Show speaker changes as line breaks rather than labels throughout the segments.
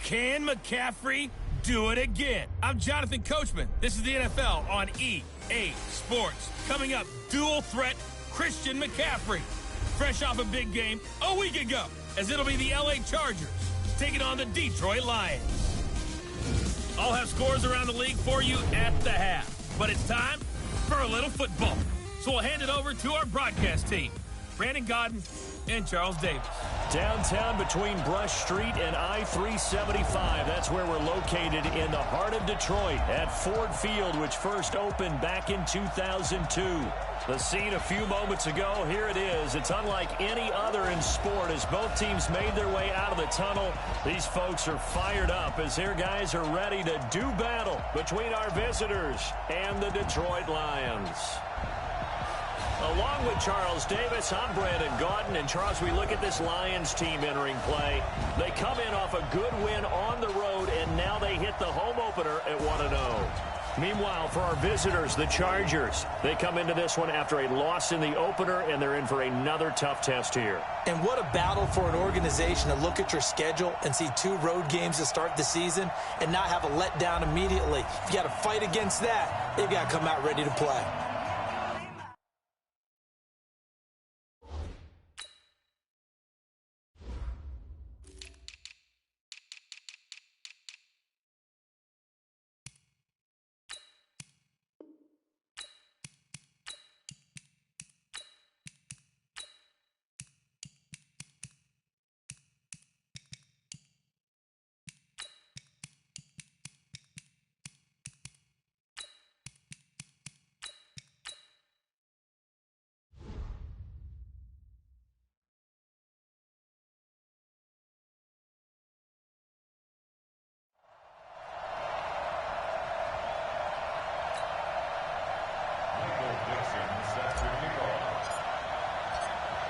Can McCaffrey do it again? I'm Jonathan Coachman. This is the NFL on EA Sports. Coming up, dual threat Christian McCaffrey. Fresh off a big game a week ago, as it'll be the LA Chargers taking on the Detroit Lions. I'll have scores around the league for you at the half. But it's time for a little football. So we'll hand it over to our broadcast team, Brandon Godden and Charles Davis.
Downtown between Brush Street and I-375. That's where we're located in the heart of Detroit at Ford Field, which first opened back in 2002. The scene a few moments ago, here it is. It's unlike any other in sport as both teams made their way out of the tunnel. These folks are fired up as their guys are ready to do battle between our visitors and the Detroit Lions. Along with Charles Davis, I'm Brandon Gaudin. And Charles, we look at this Lions team entering play. They come in off a good win on the road, and now they hit the home opener at 1-0. Meanwhile, for our visitors, the Chargers, they come into this one after a loss in the opener, and they're in for another tough test here.
And what a battle for an organization to look at your schedule and see 2 road games to start the season and not have a letdown immediately. If you got to fight against that, they've got to come out ready to play.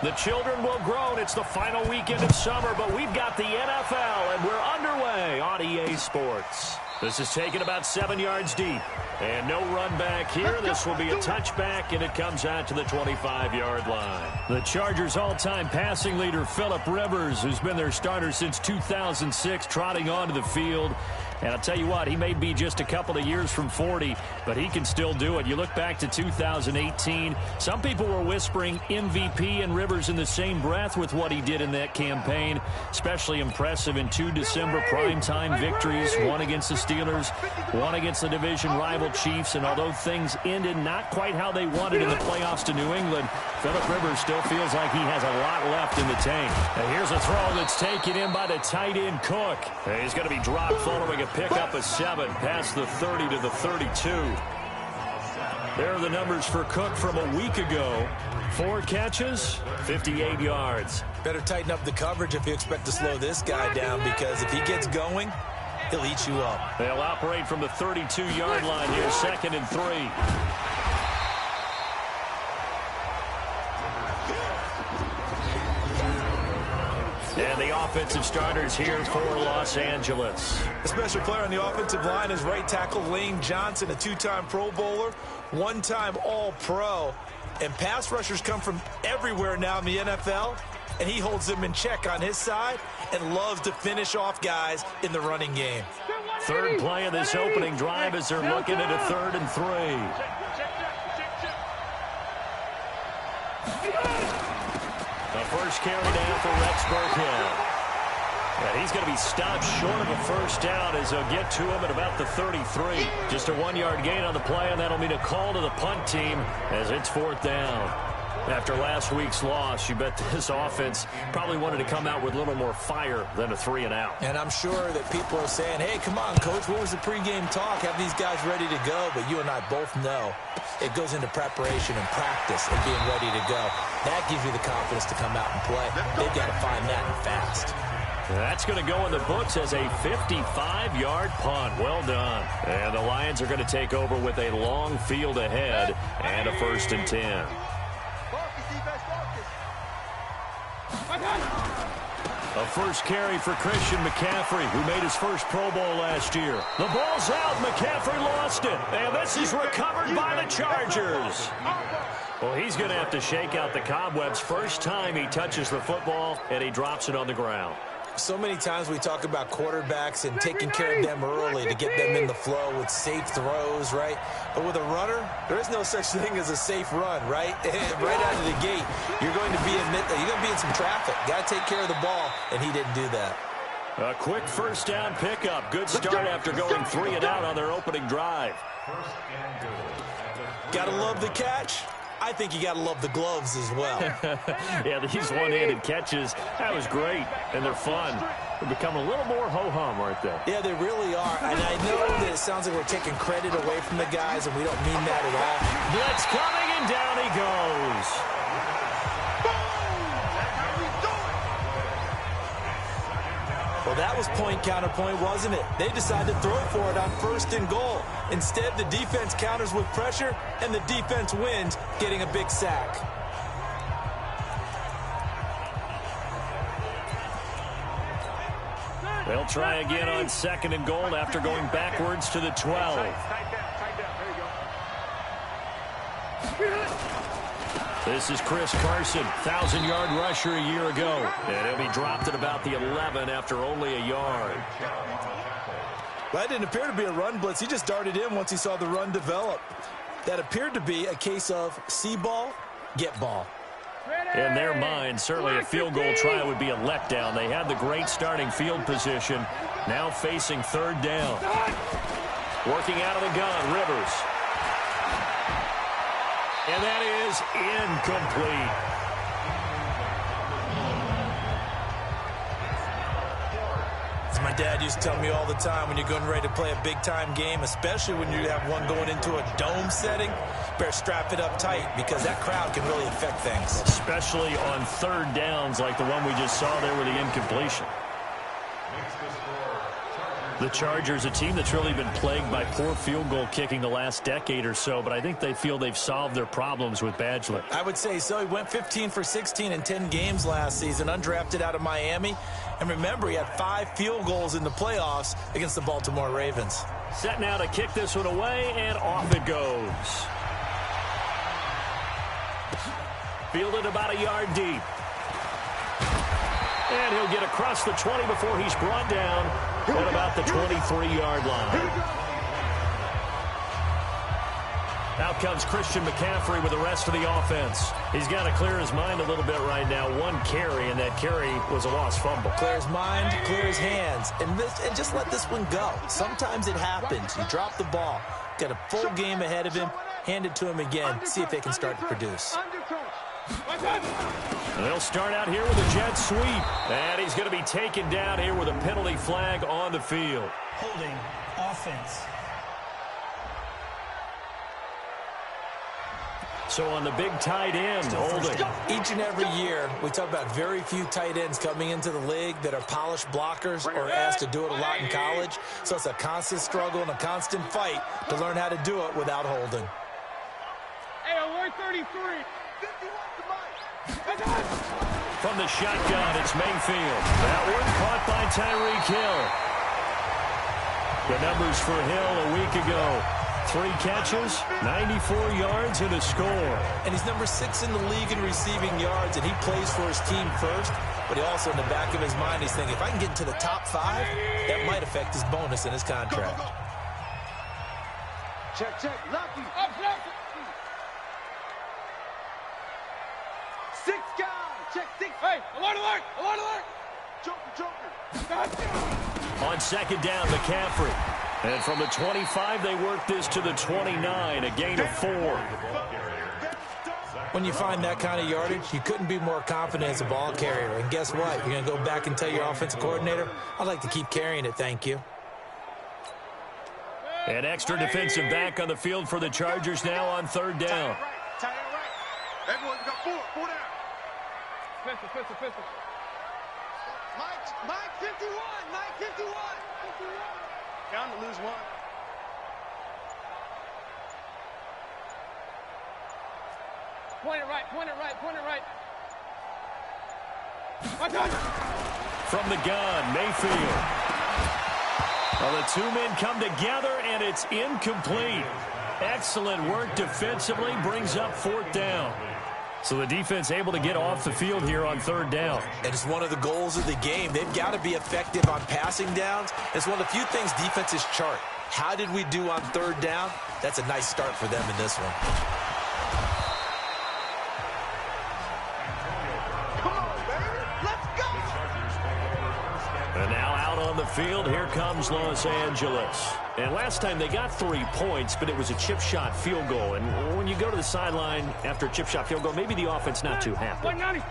The children will groan. It's the final weekend of summer, but we've got the NFL, and we're underway on EA Sports. This is taken about 7 yards deep. And no run back here. This will be a touchback, and it comes out to the 25-yard line. The Chargers' all-time passing leader, Phillip Rivers, who's been their starter since 2006, trotting onto the field. And I'll tell you what, he may be just a couple of years from 40, but he can still do it. You look back to 2018, some people were whispering MVP and Rivers in the same breath with what he did in that campaign. Especially impressive in 2 December primetime victories, one against the Steelers, one against the division rival Chiefs. And although things ended not quite how they wanted in the playoffs to New England, Phillip Rivers still feels like he has a lot left in the tank. And here's a throw that's taken in by the tight end Cook. And he's going to be dropped following a pick-up of 7 past the 30 to the 32. There are the numbers for Cook from a week ago. 4 catches, 58 yards.
Better tighten up the coverage if you expect to slow this guy down, because if he gets going, he'll eat you up.
They'll operate from the 32-yard line here, 2nd and 3. And the offensive starters here for Los Angeles.
The special player on the offensive line is right tackle Lane Johnson, a 2-time Pro Bowler, 1-time All-Pro. And pass rushers come from everywhere now in the NFL, and he holds them in check on his side and loves to finish off guys in the running game.
Third play of this opening drive as they're looking at a 3rd and 3. The first carry down for Rex Burkhead. And he's going to be stopped short of a first down as they'll get to him at about the 33. Just a 1-yard gain on the play, and that'll mean a call to the punt team as it's 4th down. After last week's loss, you bet this offense probably wanted to come out with a little more fire than a 3-and-out.
And I'm sure that people are saying, hey, come on, Coach, what was the pregame talk? Have these guys ready to go? But you and I both know it goes into preparation and practice and being ready to go. That gives you the confidence to come out and play. They've got to find that and fast.
That's going to go in the books as a 55-yard punt. Well done. And the Lions are going to take over with a long field ahead and a 1st and 10. A first carry for Christian McCaffrey, who made his first Pro Bowl last year. The ball's out. McCaffrey lost it. And this is recovered by the Chargers. Well, he's going to have to shake out the cobwebs. First time he touches the football, and he drops it on the ground.
So many times we talk about quarterbacks and taking care of them early to get them in the flow with safe throws, right? But with a runner, there is no such thing as a safe run, right? Right out of the gate, you're going to be in some traffic. Got to take care of the ball, and he didn't do that.
A quick first down pickup. Good start after going 3 and out on their opening drive.
Got to love the catch. I think you got to love the gloves as well.
Yeah, these one-handed catches, that was great, and they're fun. They become a little more ho-hum, aren't they?
Yeah, they really are. And I know that it sounds like we're taking credit away from the guys, and we don't mean that at all.
Blitz coming, and down he goes.
Well, that was point-counterpoint, wasn't it? They decided to throw for it on 1st and goal. Instead, the defense counters with pressure, and the defense wins, getting a big sack.
They'll try again on 2nd and goal after going backwards to the 12. This is Chris Carson, 1,000-yard rusher a year ago. And he'll be dropped at about the 11 after only a yard.
Well, that didn't appear to be a run blitz. He just darted in once he saw the run develop. That appeared to be a case of see ball, get ball.
In their mind, certainly a field goal try would be a letdown. They had the great starting field position, now facing 3rd down. Working out of the gun, Rivers. And that is incomplete.
As my dad used to tell me all the time, when you're getting ready to play a big-time game, especially when you have one going into a dome setting, better strap it up tight because that crowd can really affect things.
Especially on 3rd downs like the one we just saw there with the incompletion. The Chargers, a team that's really been plagued by poor field goal kicking the last decade or so, but I think they feel they've solved their problems with Badgley.
I would say so. He went 15 for 16 in 10 games last season, undrafted out of Miami. And remember, he had 5 field goals in the playoffs against the Baltimore Ravens.
Set now to kick this one away, and off it goes. Fielded about a yard deep. And he'll get across the 20 before he's brought down at about the 23-yard line. Out comes Christian McCaffrey with the rest of the offense. He's got to clear his mind a little bit right now. 1 carry, and that carry was a lost fumble.
Clear his mind, clear his hands, and just let this one go. Sometimes it happens. You drop the ball. Got a full game ahead of him. Hand it to him again. See if they can start to produce.
They'll start out here with a jet sweep. And he's going to be taken down here with a penalty flag on the field.
Holding offense.
So on the big tight end, holding.
Each and every year, we talk about very few tight ends coming into the league that are polished blockers or asked to do it a lot in college. So it's a constant struggle and a constant fight to learn how to do it without holding.
Hey, alert 33.
From the shotgun, it's Mayfield. That one caught by Tyreek Hill. The numbers for Hill a week ago. 3 catches, 94 yards, and a score.
And he's number 6 in the league in receiving yards, and he plays for his team first. But he also, in the back of his mind, he's thinking, if I can get into the top 5, that might affect his bonus in his contract.
Check, check. Lucky. Up, left. 6 guys. Check 6. Hey, alert, alert, alert, alert. Joker.
On 2nd down, McCaffrey. And from the 25, they work this to the 29, a gain of 4.
When you find that kind of yardage, you couldn't be more confident as a ball carrier. And guess what? You're going to go back and tell your offensive coordinator, I'd like to keep carrying it, thank you.
An extra defensive back on the field for the Chargers now on 3rd down.
Tight end right. Everyone got 4 down. Pistol. Mike 51. Mike 51. Down to lose 1. Point it right.
From the gun, Mayfield. Well, the 2 men come together, and it's incomplete. Excellent work defensively, brings up 4th down. So the defense able to get off the field here on third down.
And it's one of the goals of the game. They've got to be effective on passing downs. It's one of the few things defenses chart. How did we do on third down? That's a nice start for them in this one.
Come on, baby. Let's go.
And now out on the field, here comes Los Angeles. And last time they got 3 points, but it was a chip shot field goal. And when you go to the sideline after a chip shot field goal, maybe the offense not too happy.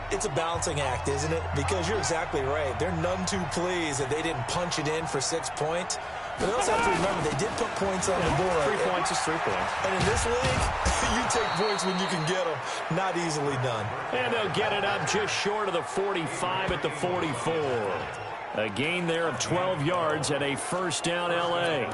It's a balancing act, isn't it? Because you're exactly right. They're none too pleased that they didn't punch it in for 6 points. But they also have to remember they did put points on the board.
3 points is 3 points.
And in this league, you take points when you can get them. Not easily done.
And they'll get it up just short of the 45 at the 44. A gain there of 12 yards and a first down L.A.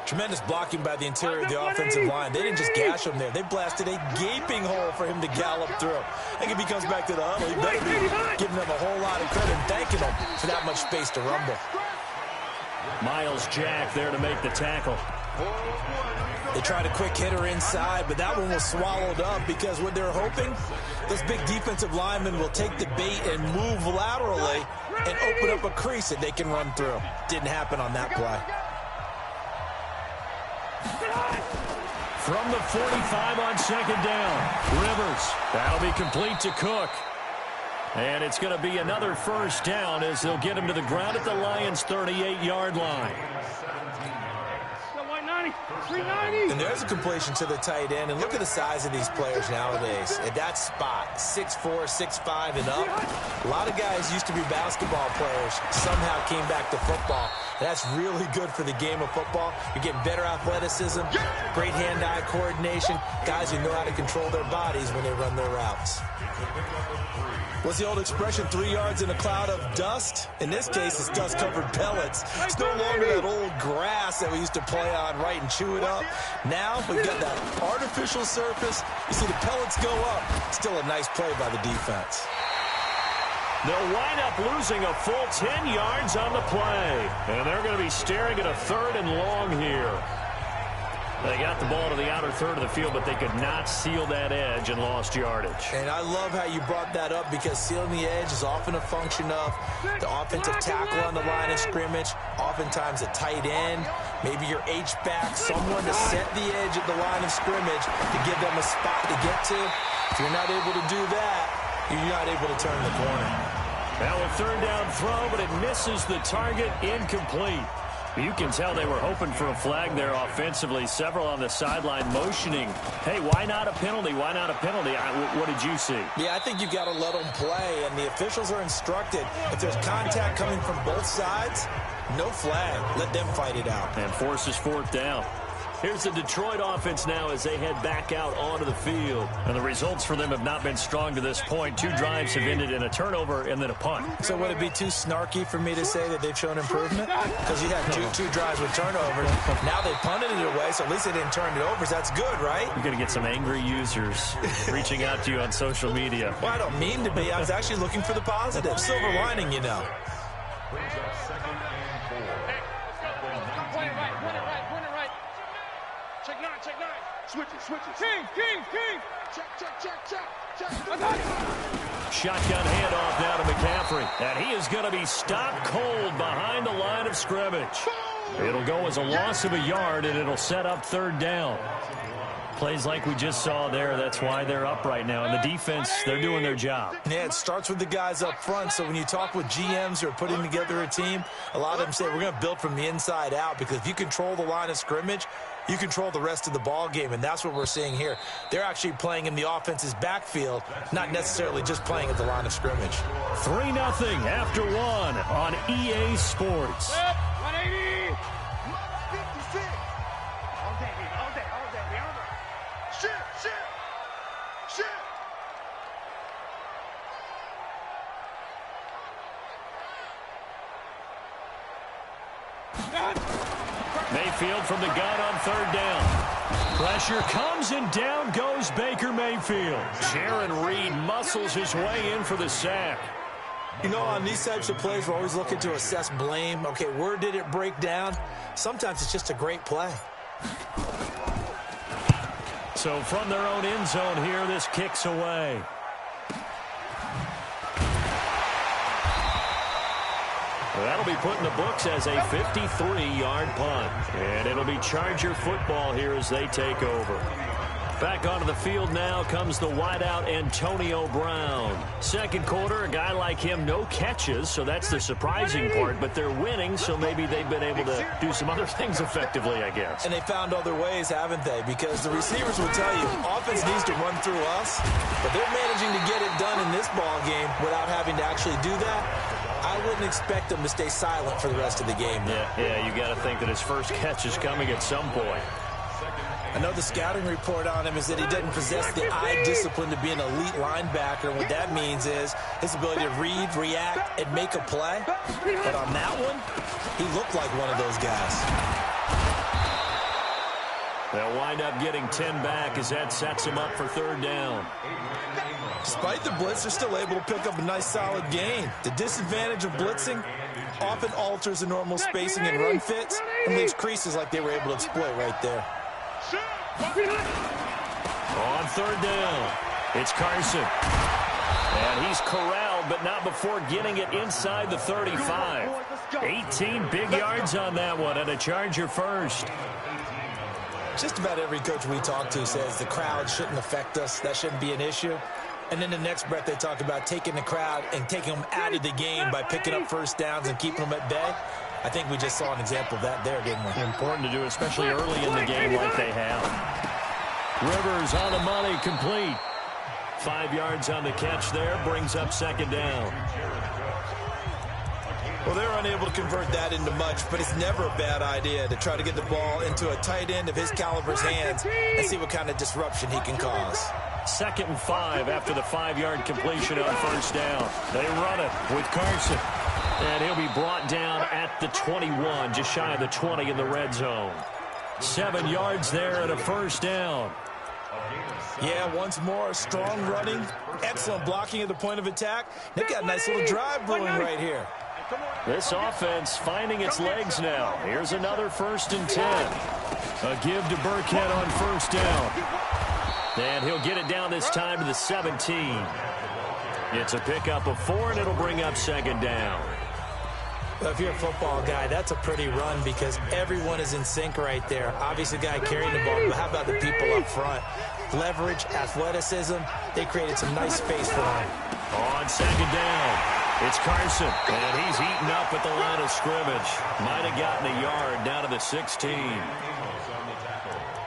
Tremendous blocking by the interior of the offensive line. They didn't just gash him there. They blasted a gaping hole for him to gallop through. I think if he comes back to the huddle, he better be giving them a whole lot of credit and thanking them for that much space to rumble.
Miles Jack there to make the tackle.
They tried a quick hitter inside, but that one was swallowed up because what they're hoping, this big defensive lineman will take the bait and move laterally and open up a crease that they can run through. Didn't happen on that play.
From the 45 on second down, Rivers. That'll be complete to Cook. And it's going to be another first down as they'll get him to the ground at the Lions' 38-yard line.
And there's a completion to the tight end. And look at the size of these players nowadays. At that spot, 6'4", 6'5", and up. A lot of guys used to be basketball players, somehow came back to football. And that's really good for the game of football. You're getting better athleticism, great hand-eye coordination, guys who know how to control their bodies when they run their routes. What's the old expression, 3 yards in a cloud of dust? In this case, it's dust-covered pellets. It's no longer that old grass that we used to play on, right, and chew it up. Now we've got that artificial surface. You see the pellets go up. Still a nice play by the defense.
They'll wind up losing a full 10 yards on the play. And they're going to be staring at a third and long here. They got the ball to the outer third of the field, but they could not seal that edge and lost yardage.
And I love how you brought that up because sealing the edge is often a function of the offensive tackle on the line of scrimmage, oftentimes a tight end, maybe your H-back, someone to set the edge at the line of scrimmage to give them a spot to get to. If you're not able to do that, you're not able to turn the corner.
Now a third down throw, but it misses the target, incomplete. You can tell they were hoping for a flag there offensively. Several on the sideline motioning, hey, why not a penalty? Why not a penalty? What did you see?
Yeah, I think you got to let them play, and the officials are instructed. If there's contact coming from both sides, no flag. Let them fight it out.
And forces fourth down. Here's the Detroit offense now as they head back out onto the field. And the results for them have not been strong to this point. 2 drives have ended in a turnover and then a punt.
So would it be too snarky for me to say that they've shown improvement? Because you had two drives with turnovers. Now they punted it away, so at least they didn't turn it over. So that's good, right?
You're going to get some angry users reaching out to you on social media.
Well, I don't mean to be. I was actually looking for the positive. Silver lining, you know.
Switch it. King. Check.
Shotgun handoff now to McCaffrey. And he is going to be stopped cold behind the line of scrimmage. It'll go as a loss of a yard, and it'll set up third down. Plays like we just saw there, that's why they're up right now. And the defense, they're doing their job.
Yeah, it starts with the guys up front. So when you talk with GMs who are putting together a team, a lot of them say we're going to build from the inside out, because if you control the line of scrimmage, you control the rest of the ball game, and that's what we're seeing here. They're actually playing in the offense's backfield, not necessarily just playing at the line of scrimmage.
3-0 after 1 on EA Sports.
180. 56. All day. Shit.
Mayfield from the gun on third down. Pressure comes, and down goes Baker Mayfield. Jaron Reed muscles his way in for the sack.
You know, on these types of plays, we're always looking to assess blame. Okay, where did it break down? Sometimes it's just a great play.
So from their own end zone here, this kicks away. Well, that'll be put in the books as a 53-yard punt. And it'll be Charger football here as they take over. Back onto the field now comes the wideout Antonio Brown. Second quarter, a guy like him, no catches, so that's the surprising part. But they're winning, so maybe they've been able to do some other things effectively, I guess.
And they found other ways, haven't they? Because the receivers will tell you, offense needs to run through us, but they're managing to get it done in this ball game without having to actually do that. I wouldn't expect them to stay silent for the rest of the game.
Yeah, you got to think that his first catch is coming at some point.
I know the scouting report on him is that he doesn't possess the eye discipline to be an elite linebacker. And what that means is his ability to read, react, and make a play. But on that one, he looked like one of those guys.
They'll wind up getting 10 back as that sets him up for third down.
Despite the blitz, they're still able to pick up a nice, solid gain. The disadvantage of blitzing often alters the normal spacing and run fits and leaves creases like they were able to exploit right there.
On third down, it's Carson. And he's corralled, but not before getting it inside the 35. 18 big yards on that one, and a Charger first.
Just about every coach we talk to says the crowd shouldn't affect us. That shouldn't be an issue. And then the next breath they talk about taking the crowd and taking them out of the game by picking up first downs and keeping them at bay. I think we just saw an example of that there, didn't we?
Important to do, especially early in the game like they have. Rivers on the money, complete. 5 yards on the catch there, brings up second down.
Well, they're unable to convert that into much, but it's never a bad idea to try to get the ball into a tight end of his caliber's hands and see what kind of disruption he can cause.
2nd and 5 after the 5-yard completion on first down. They run it with Carson. And he'll be brought down at the 21, just shy of the 20 in the red zone. 7 yards there and a first down.
Yeah, once more, strong running, excellent blocking at the point of attack. They've got a nice little drive brewing right here.
This offense finding its legs now. Here's another 1st and 10. A give to Burkhead on first down. And he'll get it down this time to the 17. It's a pickup of 4, and it'll bring up second down.
If you're a football guy, that's a pretty run because everyone is in sync right there. Obviously, the guy carrying the ball, but how about the people up front? Leverage, athleticism, they created some nice space for him.
On second down, it's Carson, and he's eaten up at the line of scrimmage. Might have gotten a yard down to the 16.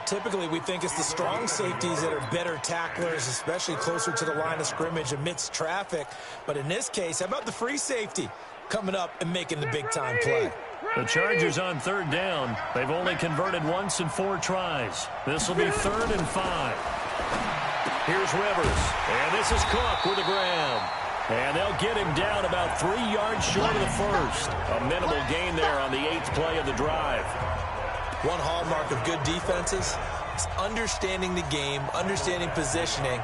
Typically, we think it's the strong safeties that are better tacklers, especially closer to the line of scrimmage amidst traffic. But in this case, how about the free safety coming up and making the big-time play?
The Chargers on third down. They've only converted once in 4 tries. This will be 3rd and 5. Here's Rivers, and this is Cook with a grab. And they'll get him down about 3 yards short of the first. A minimal gain there on the 8th play of the drive.
One hallmark of good defenses is understanding the game, understanding positioning,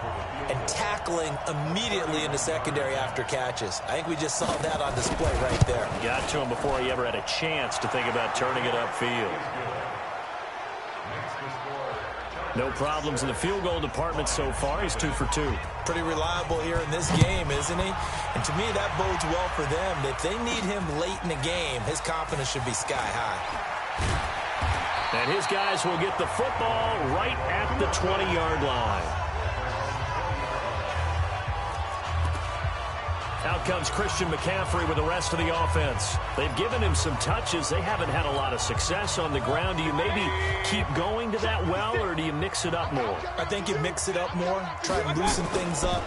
and tackling immediately in the secondary after catches. I think we just saw that on display right there.
Got to him before he ever had a chance to think about turning it upfield. No problems in the field goal department so far. He's 2 for 2.
Pretty reliable here in this game, isn't he? And to me, that bodes well for them. If they need him late in the game, his confidence should be sky high.
And his guys will get the football right at the 20-yard line. Out comes Christian McCaffrey with the rest of the offense. They've given him some touches. They haven't had a lot of success on the ground. Do you maybe keep going to that well, or do you mix it up more?
I think you mix it up more, try and loosen things up.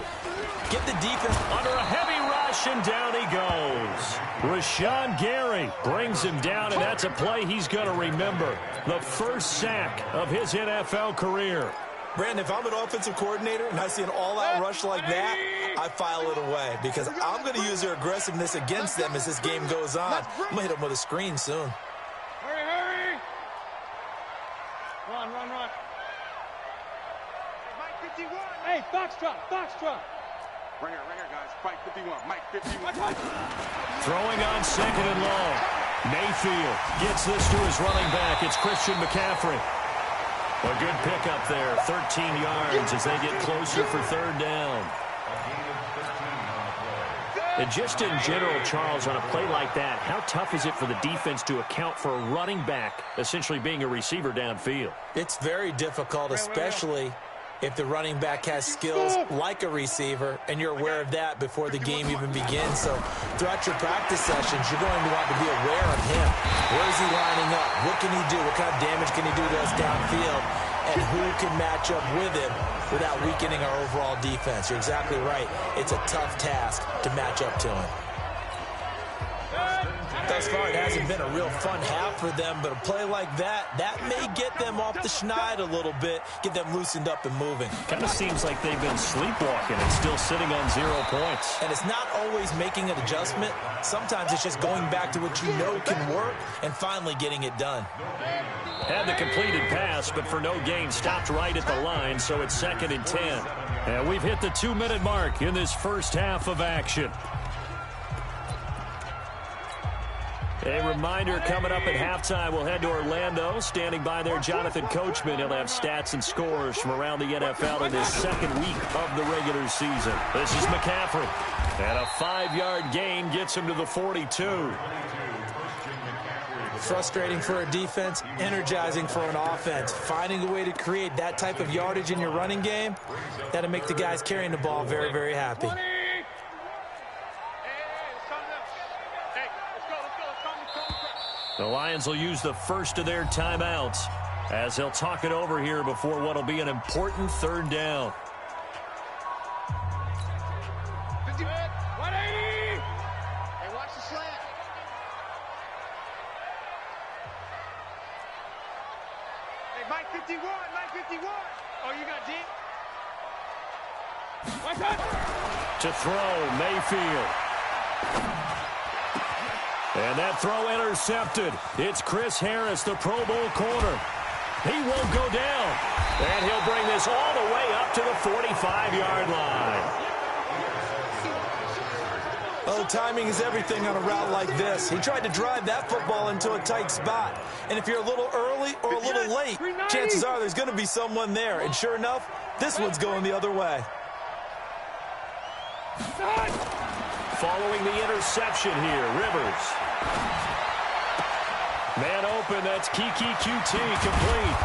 Get the defense
under a heavy rush, and down he goes. Rashawn Gary brings him down, and that's a play he's going to remember. The first sack of his NFL career.
Brandon, if I'm an offensive coordinator and I see an all-out rush like that, I file it away because I'm going to use their aggressiveness against them as this game goes on. I'm going to hit them with a screen soon.
Hurry, hurry! Run. Mike 51! Hey, Foxtrot! Right here, guys. Mike 51, Mike 51.
Throwing on 2nd and long. Mayfield gets this to his running back. It's Christian McCaffrey. A good pickup there, 13 yards as they get closer for third down. And just in general, Charles, on a play like that, how tough is it for the defense to account for a running back essentially being a receiver downfield?
It's very difficult, especially if the running back has skills like a receiver, and you're aware of that before the game even begins. So throughout your practice sessions, you're going to want to be aware of him. Where is he lining up? What can he do? What kind of damage can he do to us downfield? And who can match up with him without weakening our overall defense? You're exactly right. It's a tough task to match up to him. Thus far, it hasn't been a real fun half for them, but a play like that may get them off the schneid a little bit, get them loosened up and moving.
Kind of seems like they've been sleepwalking and still sitting on 0 points.
And it's not always making an adjustment. Sometimes it's just going back to what you know can work and finally getting it done.
Had the completed pass, but for no gain, stopped right at the line, so it's 2nd and 10. And we've hit the 2-minute mark in this first half of action. A reminder, coming up at halftime, we'll head to Orlando. Standing by there, Jonathan Coachman. He'll have stats and scores from around the NFL in this second week of the regular season. This is McCaffrey. And a 5-yard gain gets him to the 42.
Frustrating for a defense, energizing for an offense. Finding a way to create that type of yardage in your running game, that'll make the guys carrying the ball very, very happy.
The Lions will use the first of their timeouts as they'll talk it over here before what will be an important third down.
Hey, watch the slant. Hey, Mike 51, Mike 51. Oh, you got deep? Watch out.
To throw, Mayfield. And that throw intercepted. It's Chris Harris, the Pro Bowl corner. He won't go down. And he'll bring this all the way up to the 45-yard line.
Oh, timing is everything on a route like this. He tried to drive that football into a tight spot. And if you're a little early or a little late, chances are there's going to be someone there. And sure enough, this one's going the other way.
Following the interception here, Rivers. Man open, that's Kiki QT complete.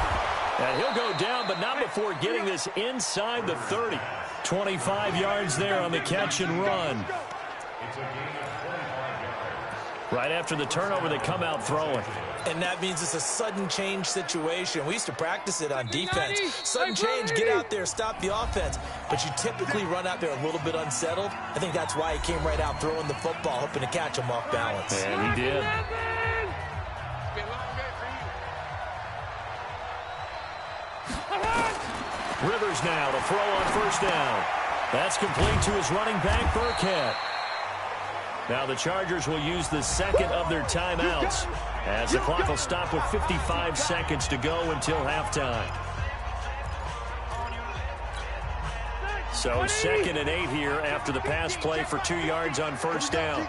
And he'll go down, but not before getting this inside the 30. 25 yards there on the catch and run. Right after the turnover, they come out throwing.
And that means it's a sudden change situation. We used to practice it on defense. Sudden change, get out there, stop the offense. But you typically run out there a little bit unsettled. I think that's why he came right out throwing the football, hoping to catch him off balance.
And he did. Rivers now to throw on first down. That's complete to his running back, Burkhead. Now the Chargers will use the second of their timeouts as the clock will stop with 55 seconds to go until halftime. So 2nd and 8 here after the pass play for 2 yards on first down.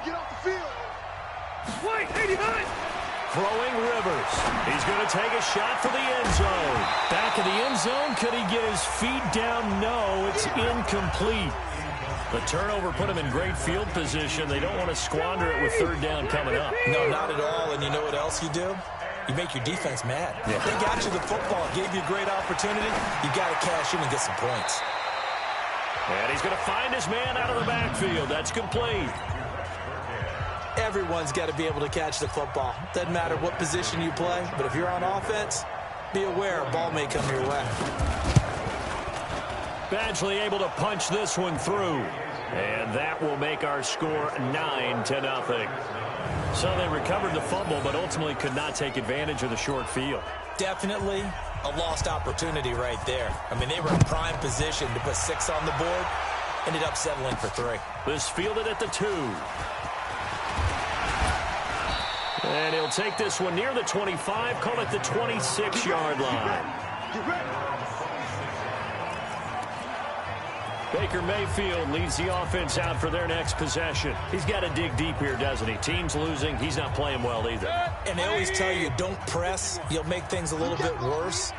Throwing Rivers. He's going to take a shot for the end zone. Back of the end zone. Could he get his feet down? No, it's incomplete. The turnover put him in great field position. They don't want to squander it with third down coming up.
No, not at all. And you know what else you do? You make your defense mad. Yeah. They got you the football, gave you a great opportunity. You got to cash in and get some points.
And he's going to find his man out of the backfield. That's complete.
Everyone's got to be able to catch the football. Doesn't matter what position you play, but if you're on offense, be aware a ball may come your way.
Badgley able to punch this one through. And that will make our score 9-0. So they recovered the fumble, but ultimately could not take advantage of the short field.
Definitely a lost opportunity right there. I mean, they were in prime position to put 6 on the board. Ended up settling for 3.
This fielded at the 2. And he'll take this one near the 25, call it the 26-yard line. Baker Mayfield leads the offense out for their next possession. He's got to dig deep here, doesn't he? Team's losing. He's not playing well either.
And they always tell you, don't press. You'll make things a little bit worse.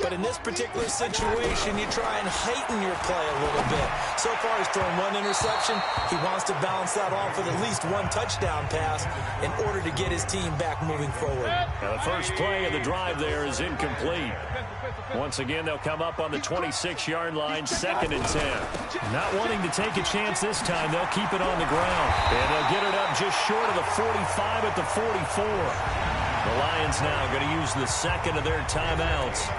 But in this particular situation, you try and heighten your play a little bit. So far, he's thrown one interception. He wants to balance that off with at least one touchdown pass in order to get his team back moving forward.
Now the first play of the drive there is incomplete. Once again, they'll come up on the 26-yard line, 2nd and 10. Not wanting to take a chance this time, they'll keep it on the ground. And they'll get it up just short of the 45 at the 44. The Lions now going to use the second of their timeouts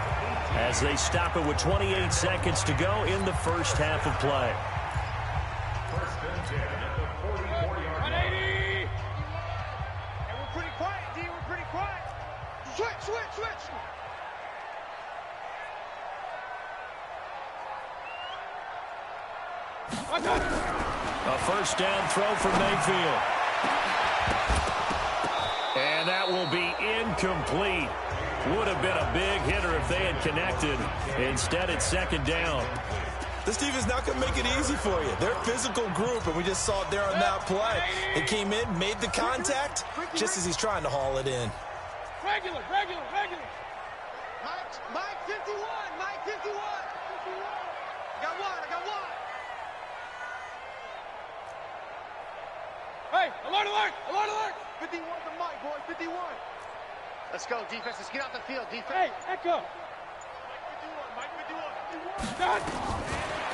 as they stop it with 28 seconds to go in the first half of play.
First and 10 at the 44-yard line. 180. And we're pretty quiet, D. We're pretty quiet. Switch.
A first down throw for Mayfield. And that will be incomplete. Would have been a big hitter if they had connected. Instead, it's 2nd down.
This defense is not going to make it easy for you. They're a physical group, and we just saw it there on that play. They came in, made the contact, just as he's trying to haul it in.
Regular. Mike 51. I got one. Hey, alert. 51 to Mike, boy, 51. Let's go, defense. Let's get out the field, defense. Hey, echo. Mike 51. Done.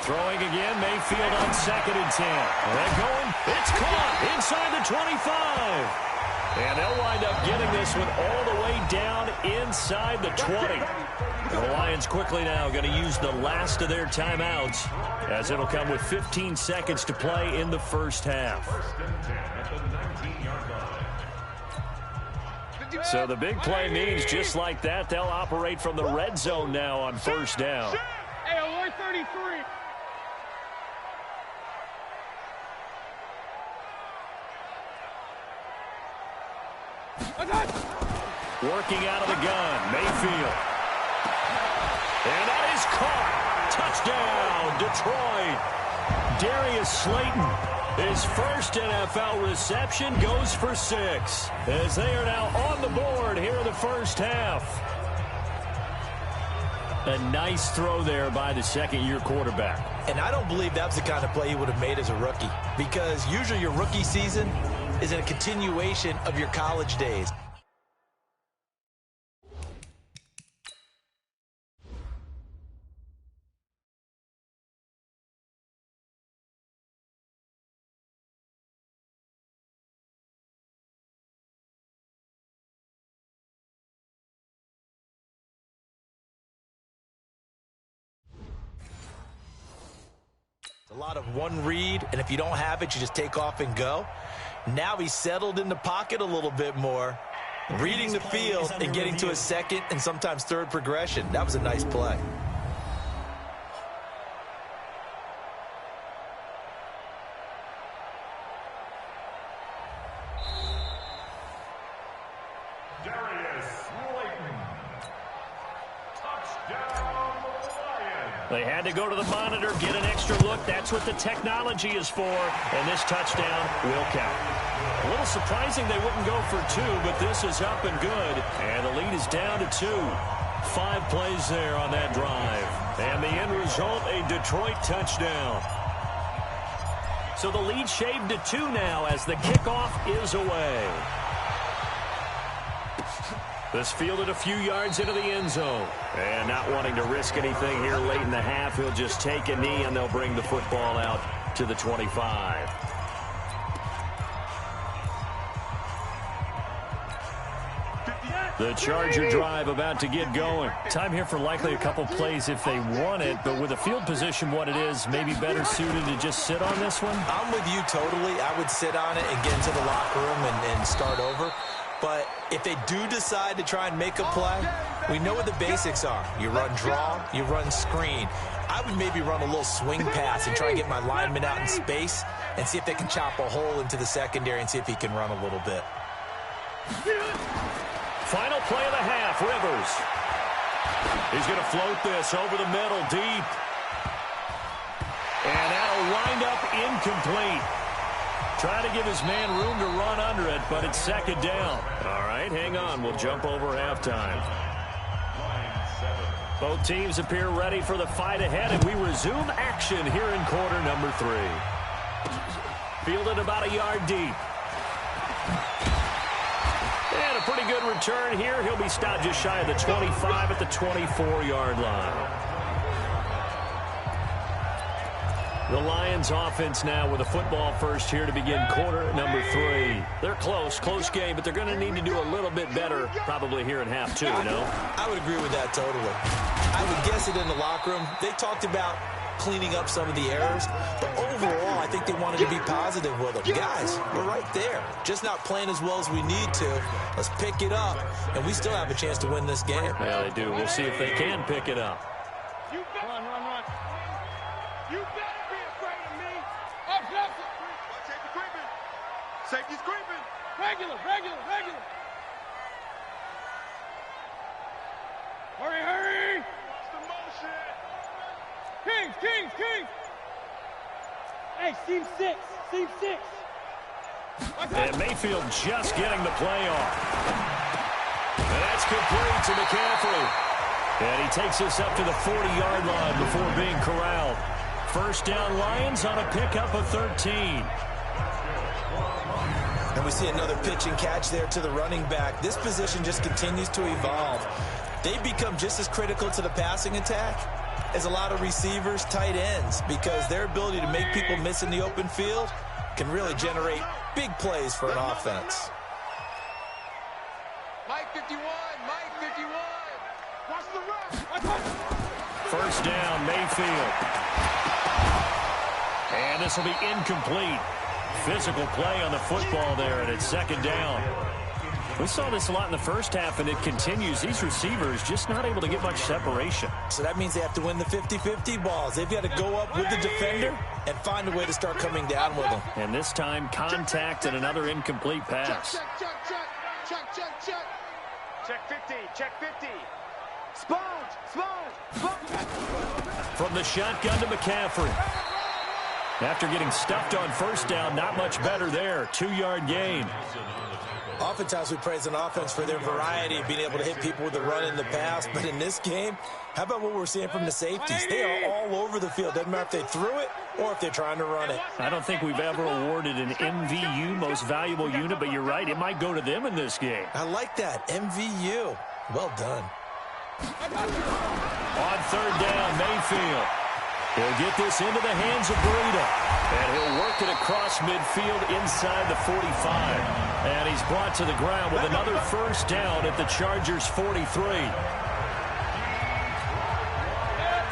Throwing again, Mayfield on 2nd and 10. They're going. It's caught inside the 25. And they'll wind up getting this one all the way down inside the 20. The Lions quickly now going to use the last of their timeouts as it'll come with 15 seconds to play in the first half. So the big play means just like that, they'll operate from the red zone now on first down.
Hey, alert 33.
Working out of the gun, Mayfield. And that is caught. Touchdown, Detroit. Darius Slayton, his first NFL reception, goes for 6. As they are now on the board here in the first half. A nice throw there by the second-year quarterback.
And I don't believe that was the kind of play he would have made as a rookie, because usually your rookie season is a continuation of your college days. A lot of one read, and if you don't have it, you just take off and go. Now he's settled in the pocket a little bit more, reading the field and getting to a second and sometimes third progression. That was a nice play.
They had to go to the monitor, get an extra look. That's what the technology is for. And this touchdown will count. A little surprising they wouldn't go for 2, but this is up and good. And the lead is down to 2. 5 plays there on that drive. And the end result, a Detroit touchdown. So the lead shaved to 2 now as the kickoff is away. This fielded a few yards into the end zone. And not wanting to risk anything here late in the half, he'll just take a knee and they'll bring the football out to the 25. The Charger drive about to get going. Time here for likely a couple plays if they want it, but with the field position what it is, maybe better suited to just sit on this one?
I'm with you totally. I would sit on it and get into the locker room and start over. But if they do decide to try and make a play, we know what the basics are. You run draw, you run screen. I would maybe run a little swing pass and try and get my lineman out in space and see if they can chop a hole into the secondary and see if he can run a little bit.
Final play of the half, Rivers. He's going to float this over the middle deep. And that'll wind up incomplete. Trying to give his man room to run under it, but it's second down. All right, hang on. We'll jump over halftime. Both teams appear ready for the fight ahead, and we resume action here in quarter number 3. Fielded about a yard deep. And a pretty good return here. He'll be stopped just shy of the 25 at the 24-yard line. The Lions offense now with a football first here to begin quarter number 3. They're close game, but they're going to need to do a little bit better probably here in half 2, no?
I would agree with that totally. I would guess it in the locker room. They talked about cleaning up some of the errors, but overall, I think they wanted to be positive with them. Guys, we're right there. Just not playing as well as we need to. Let's pick it up, and we still have a chance to win this game.
Yeah, they do. We'll see if they can pick it up.
Run. You better be afraid of me. Up. Safety creeping. Safety's creeping. Regular. Hurry. What's the motion? Kings.
Hey, seam six.
And Mayfield just getting the play off. And that's complete to McCaffrey. And he takes us up to the 40-yard line before being corralled. First down Lions on a pickup of 13.
And we see another pitch and catch there to the running back. This position just continues to evolve. They become just as critical to the passing attack as a lot of receivers, tight ends, because their ability to make people miss in the open field can really generate big plays for an offense.
Mike 51. Watch the run.
First down, Mayfield. And this will be incomplete. Physical play on the football there, and it's second down. We saw this a lot in the first half, and it continues. These receivers just not able to get much separation.
So that means they have to win the 50-50 balls. They've got to go up with the defender and find a way to start coming down with them.
And this time, contact and another incomplete pass.
Check 50. Sponge.
From the shotgun to McCaffrey. After getting stuffed on first down, not much better there. 2-yard gain.
Oftentimes we praise an offense for their variety of being able to hit people with the run and the pass. But in this game, how about what we're seeing from the safeties? They are all over the field. Doesn't matter if they threw it or if they're trying to run it.
I don't think we've ever awarded an MVU, most valuable unit, but you're right. It might go to them in this game.
I like that. MVU. Well done.
On third down, Mayfield. He'll get this into the hands of Breida. And he'll work it across midfield inside the 45. And he's brought to the ground with another first down at the Chargers' 43.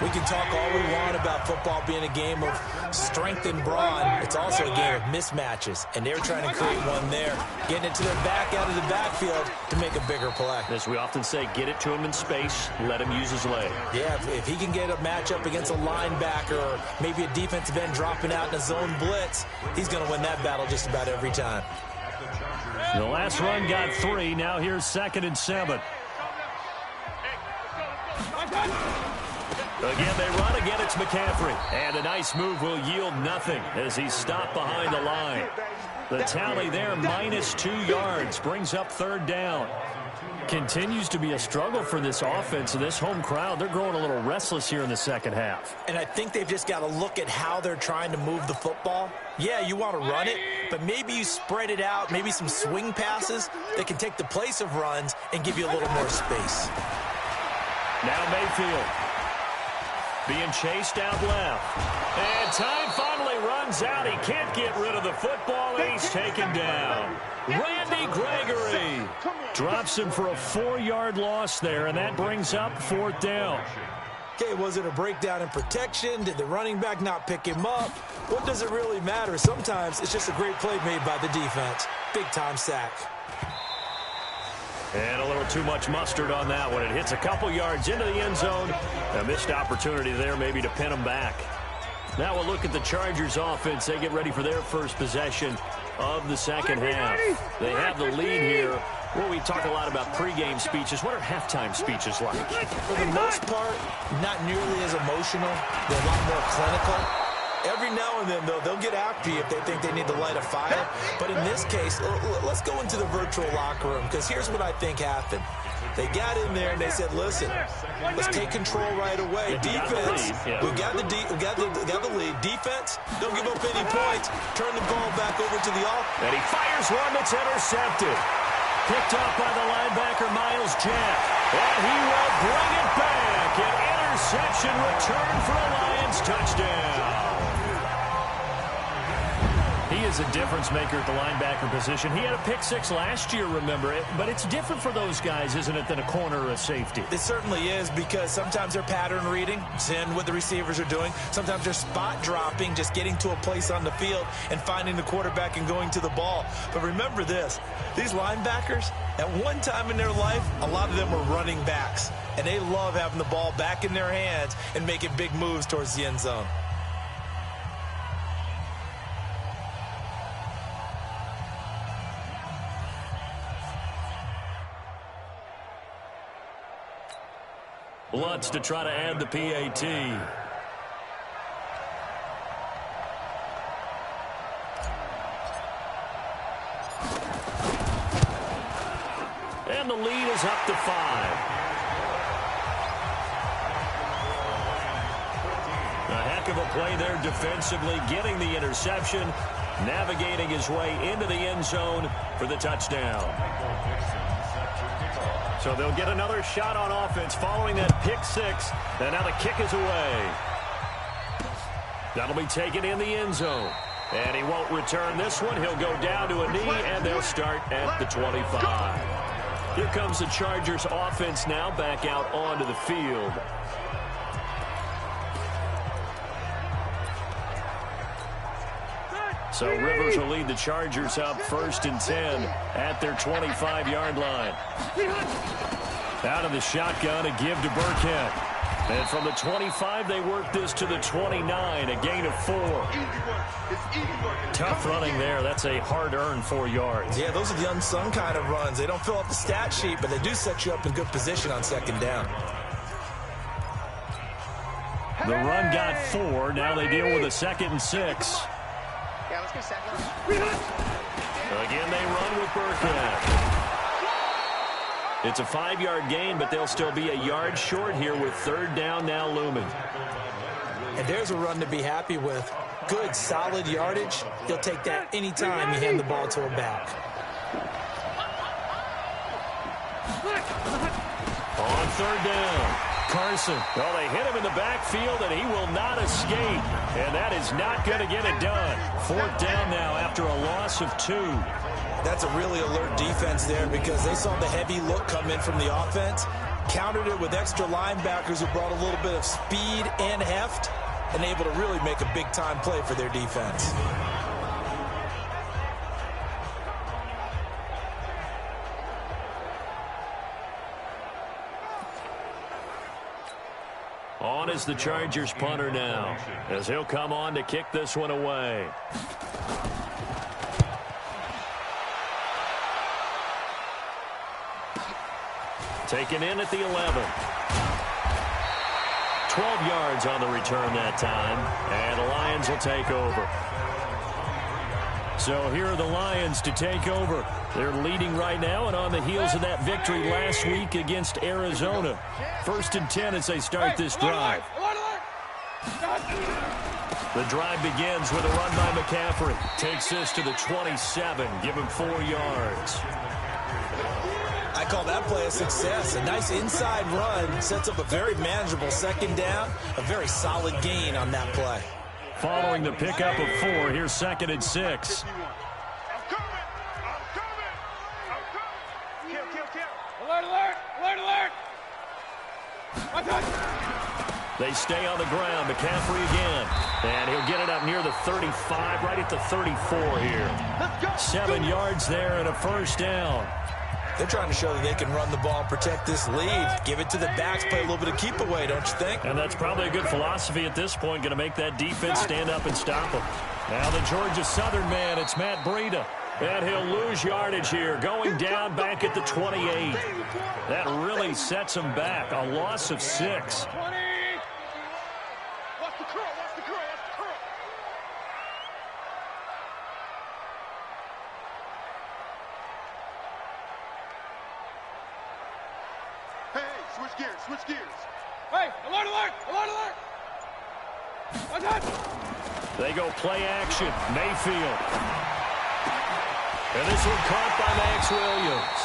We can talk all we want about football being a game of strength and brawn. It's also a game of mismatches, and they're trying to create one there, getting it to their back out of the backfield to make a bigger play.
As we often say, get it to him in space, let him use his leg.
Yeah, if he can get a matchup against a linebacker or maybe a defensive end dropping out in a zone blitz, he's going to win that battle just about every time.
The last run got 3. Now here's 2nd and 7. Again, they run. Again, it's McCaffrey. And a nice move will yield nothing as he's stopped behind the line. The tally there, -2 yards, brings up third down. Continues to be a struggle for this offense, and this home crowd, they're growing a little restless here in the second half.
And I think they've just got to look at how they're trying to move the football. Yeah, you want to run it, but maybe you spread it out, maybe some swing passes that can take the place of runs and give you a little more space.
Now Mayfield. Being chased out left. And time finally runs out. He can't get rid of the football, and he's taken down. Randy Gregory drops him for a 4-yard loss there, and that brings up 4th down.
Okay, was it a breakdown in protection? Did the running back not pick him up? What does it really matter? Sometimes it's just a great play made by the defense. Big-time sack.
And a little too much mustard on that one. It hits a couple yards into the end zone. A missed opportunity there maybe to pin them back. Now we'll look at the Chargers offense. They get ready for their first possession of the second half. They have the lead here. Well, we talk a lot about pregame speeches. What are halftime speeches like?
For the most part, not nearly as emotional. They're a lot more clinical. Every now and then, though, they'll get after you if they think they need to light a fire. But in this case, let's go into the virtual locker room, because here's what I think happened. They got in there and they said, listen, let's take control right away. Defense, we got the lead. Defense, don't give up any points. Turn the ball back over to the offense.
And he fires one that's intercepted. Picked up by the linebacker, Miles Jack. And he will bring it back. An interception return for a Lions touchdown. He is a difference maker at the linebacker position. He had a pick six last year, remember it. But it's different for those guys, isn't it, than a corner or a safety?
It certainly is, because sometimes they're pattern reading, seeing what the receivers are doing. Sometimes they're spot dropping, just getting to a place on the field and finding the quarterback and going to the ball. But remember this, these linebackers, at one time in their life, a lot of them were running backs. And they love having the ball back in their hands and making big moves towards the end zone.
Lutz to try to add the PAT. And the lead is up to 5. A heck of a play there defensively, getting the interception, navigating his way into the end zone for the touchdown. So they'll get another shot on offense following that pick six. And now the kick is away. That'll be taken in the end zone. And he won't return this one. He'll go down to a knee, and they'll start at the 25. Here comes the Chargers offense now back out onto the field. So Rivers will lead the Chargers up 1st and 10 at their 25-yard line. Out of the shotgun, a give to Burkhead. And from the 25, they work this to the 29, a gain of 4. Tough running there. That's a hard-earned 4 yards.
Yeah, those are the unsung kind of runs. They don't fill up the stat sheet, but they do set you up in good position on 2nd down.
The run got 4. Now they deal with a 2nd and 6.
Yeah, let's get second.
Again, they run with Burkhead. It's a 5-yard gain, but they'll still be a yard short here with 3rd down now looming.
And there's a run to be happy with. Good, solid yardage. You'll take that anytime you hand the ball to a back.
On 3rd down, Carson. Well, they hit him in the backfield, and he will not escape. And that is not going to get it done. 4th down now after a loss of 2.
That's a really alert defense there, because they saw the heavy look come in from the offense, countered it with extra linebackers who brought a little bit of speed and heft, and able to really make a big-time play for their defense.
On is the Chargers punter now, as he'll come on to kick this one away. Taken in at the 11. 12 yards on the return that time, and the Lions will take over. So here are the Lions to take over. They're leading right now and on the heels of that victory last week against Arizona. 1st and 10 as they start this drive. The drive begins with a run by McCaffrey. Takes this to the 27, give him 4 yards.
I call that play a success. A nice inside run sets up a very manageable 2nd down. A very solid gain on that play.
Following the pickup of 4, here's 2nd and 6.
Alert, alert, alert, alert.
They stay on the ground. McCaffrey again. And he'll get it up near the 35, right at the 34 here. 7 yards there and a 1st down.
They're trying to show that they can run the ball and protect this lead. Give it to the backs, play a little bit of keep away, don't you think?
And that's probably a good philosophy at this point, going to make that defense stand up and stop them. Now the Georgia Southern man, it's Matt Breida. And he'll lose yardage here, going down back at the 28. That really sets him back, a loss of 6.
gears, switch gears.
Hey, alert, alert, alert, alert. What's that?
They go play action. Mayfield. And this one caught by Max Williams.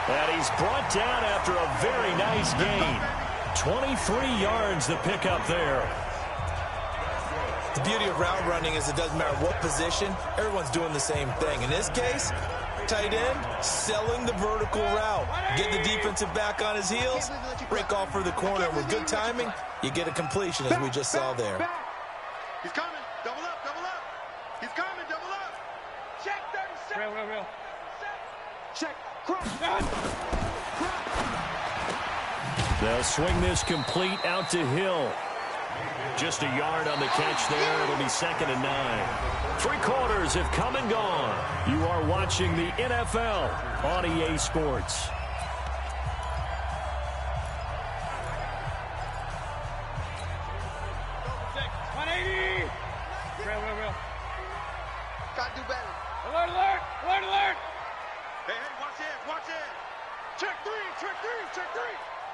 And he's brought down after a very nice gain. 23 yards to pick up there.
The beauty of route running is it doesn't matter what position, everyone's doing the same thing. In this case, tight end, selling the vertical route. Get the defensive back on his heels, break off for the corner. With good timing, you get a completion, as we just saw there.
He's coming. Double up, double up. He's coming, double up. Check 37.
Real.
Check. Cross.
They'll swing this complete out to Hill. Just a yard on the catch there. It'll be 2nd and 9. 3 quarters have come and gone. You are watching the NFL on EA Sports.
Real.
Gotta do better.
Alert, alert, alert, alert.
Hey, watch it, watch it. Check 3, check 3, check 3.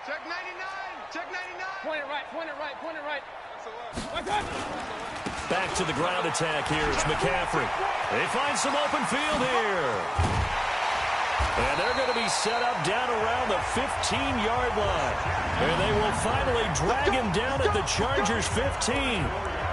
Check 99, check 99.
Point it right, point it right, point it right. What's that?
Back to the ground attack here. It's McCaffrey. They find some open field here. And they're going to be set up down around the 15-yard line. And they will finally drag him down at the Chargers' 15.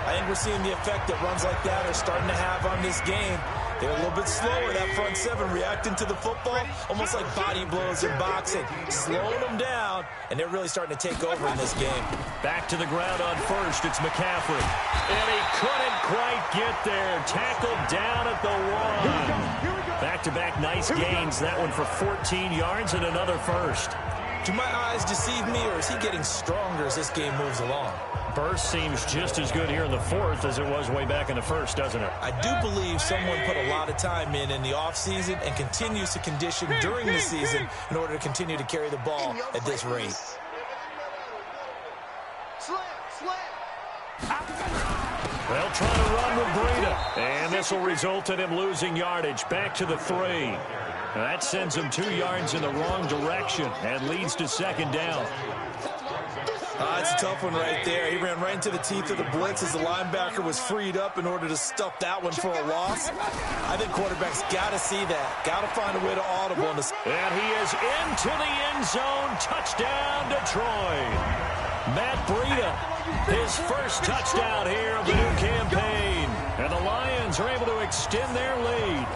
I think we're seeing the effect that runs like that are starting to have on this game. They're a little bit slower, that front 7, reacting to the football, almost like body blows in boxing, slowing them down, and they're really starting to take over in this game.
Back to the ground on first, it's McCaffrey. And he couldn't quite get there. Tackled down at the 1. Back-to-back nice gains, that one for 14 yards and another first.
Do my eyes deceive me, or is he getting stronger as this game moves along?
Burst seems just as good here in the 4th as it was way back in the 1st, doesn't it?
I do believe someone put a lot of time in the offseason and continues to condition during the season in order to continue to carry the ball at this rate.
They'll try to run with Breida. And this will result in him losing yardage. Back to the 3. That sends him 2 yards in the wrong direction and leads to 2nd down.
It's a tough one right there. He ran right into the teeth of the blitz as the linebacker was freed up in order to stuff that one for a loss. I think quarterbacks got to see that. Got to find a way to audible.
And he is into the end zone. Touchdown, Detroit. Matt Breida, his first touchdown here of the new campaign. And the Lions are able to extend their lead.